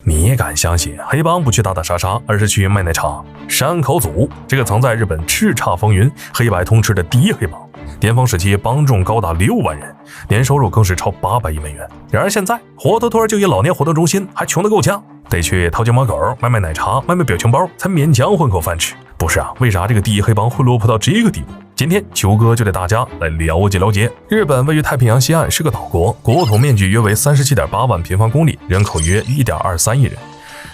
你敢相信黑帮不去打打杀杀，而是去卖奶茶？山口组这个曾在日本叱咤风云、黑白通吃的第一黑帮，巅峰时期帮众高达6万人，年收入更是超800亿美元。然而现在活脱脱就一老年活动中心，还穷得够呛，得去掏金毛狗卖卖奶茶、卖卖表情包，才勉强混口饭吃。不是啊，为啥这个第一黑帮会落魄到这个地步？今天球哥就带大家来了解了解。日本位于太平洋西岸，是个岛国，国土面积约为37.8万平方公里，人口约1.23亿人。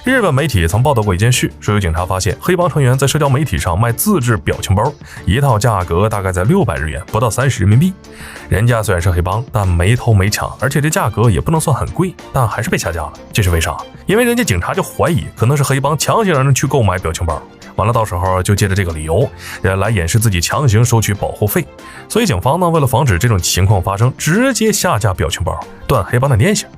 日本媒体曾报道过一件事，说有警察发现黑帮成员在社交媒体上卖自制表情包，一套价格大概在600日元，不到30人民币。人家虽然是黑帮，但没偷没抢，而且这价格也不能算很贵，但还是被下架了。这是为啥？因为人家警察就怀疑可能是黑帮强行让人去购买表情包，完了到时候就借着这个理由来掩饰自己强行收取保护费。所以警方呢，为了防止这种情况发生，直接下架表情包，断黑帮的念想。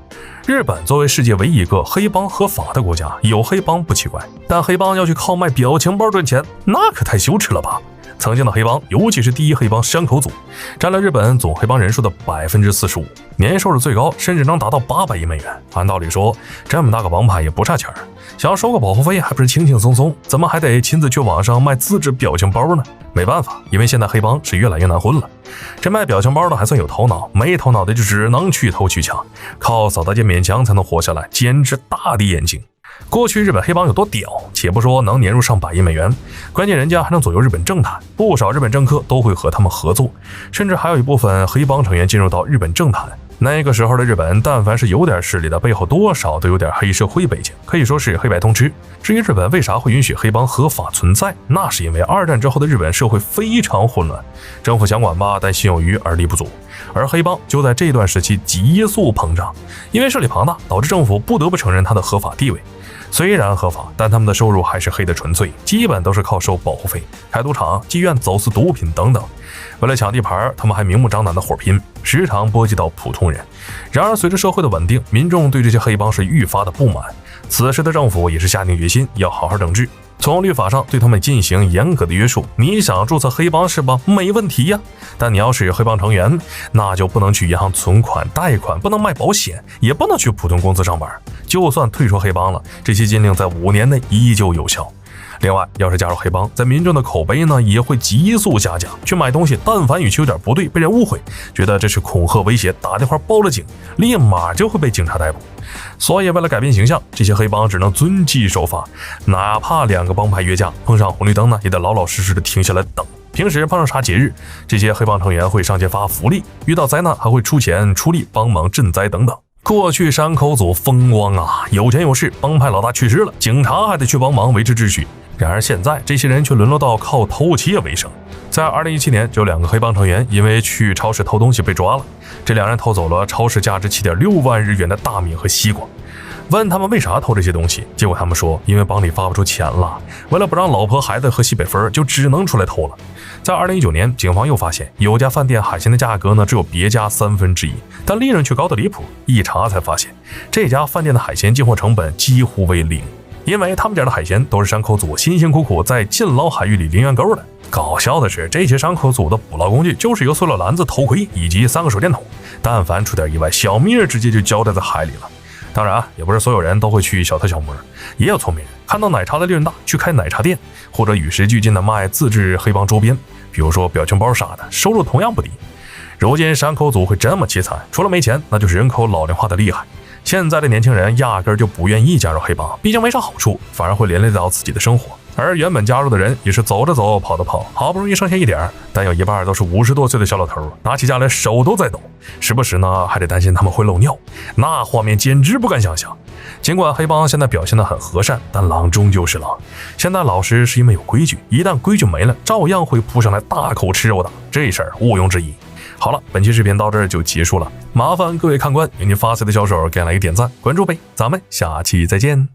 日本作为世界唯一一个黑帮合法的国家，有黑帮不奇怪，但黑帮要去靠卖表情包赚钱，那可太羞耻了吧。曾经的黑帮，尤其是第一黑帮山口组，占了日本总黑帮人数的45%，年收入最高甚至能达到800亿美元。按道理说，这么大个帮派也不差钱，想要收个保护费还不是轻轻松松，怎么还得亲自去网上卖自制表情包呢？没办法，因为现在黑帮是越来越难混了。这卖表情包的还算有头脑，没头脑的就只能去偷去抢，靠扫大街勉强才能活下来，简直大跌眼镜。过去日本黑帮有多屌，且不说能年入上百亿美元，关键人家还能左右日本政坛，不少日本政客都会和他们合作，甚至还有一部分黑帮成员进入到日本政坛。那个时候的日本，但凡是有点势力的，背后多少都有点黑社会背景，可以说是黑白通吃。至于日本为啥会允许黑帮合法存在，那是因为二战之后的日本社会非常混乱，政府想管吧，但心有余而力不足，而黑帮就在这段时期急速膨胀，因为势力庞大，导致政府不得不承认它的合法地位。虽然合法，但他们的收入还是黑的纯粹，基本都是靠收保护费、开赌场、妓院、走私毒品等等。为了抢地盘，他们还明目张胆的火拼，时常波及到普通人。然而随着社会的稳定，民众对这些黑帮是愈发的不满，此时的政府也是下定决心要好好整治，从律法上对他们进行严格的约束。你想注册黑帮是吧？没问题呀，但你要是黑帮成员，那就不能去银行存款贷款，不能卖保险，也不能去普通公司上班。就算退出黑帮了，这些禁令在5年内依旧有效。另外，要是加入黑帮，在民众的口碑呢也会急速下降。去买东西，但凡语气有点不对，被人误会，觉得这是恐吓威胁，打电话报了警，立马就会被警察逮捕。所以为了改变形象，这些黑帮只能遵纪守法，哪怕2个帮派约架，碰上红绿灯呢，也得老老实实的停下来等。平时碰上啥节日，这些黑帮成员会上街发福利，遇到灾难还会出钱出力帮忙赈灾等等。过去山口组风光啊，有钱有势，帮派老大去世了，警察还得去帮忙维持秩序。然而现在这些人却沦落到靠偷窃为生。在2017年，就有2个黑帮成员因为去超市偷东西被抓了，这2人偷走了超市价值7.6万日元的大米和西瓜。问他们为啥偷这些东西，结果他们说因为帮里发不出钱了，为了不让老婆孩子喝西北风，就只能出来偷了。在2019年，警方又发现有家饭店海鲜的价格呢只有别家1/3，但利润却高得离谱。一查才发现，这家饭店的海鲜进货成本几乎为0，因为他们家的海鲜都是山口组辛辛苦苦在禁捞海域里零元购的。搞笑的是，这些山口组的捕捞工具就是一个塑料篮子、头盔以及3个手电筒，但凡出点意外，小命直接就交代在海里了。当然也不是所有人都会去小偷小摸，也有聪明人看到奶茶的利润大，去开奶茶店，或者与时俱进的卖自制黑帮周边，比如说表情包啥的，收入同样不低。如今山口组会这么凄惨，除了没钱，那就是人口老龄化的厉害。现在的年轻人压根就不愿意加入黑帮，毕竟没啥好处，反而会连累到自己的生活。而原本加入的人也是走着走，跑着跑，好不容易剩下一点，但有一半都是50多岁的小老头，拿起家来手都在抖，时不时呢还得担心他们会漏尿，那画面简直不敢想象。尽管黑帮现在表现得很和善，但狼终究是狼。现在老实是因为有规矩，一旦规矩没了，照样会扑上来大口吃肉的，这事儿毋庸置疑。好了，本期视频到这儿就结束了，麻烦各位看官用你发财的小手给俺来一点赞关注呗，咱们下期再见。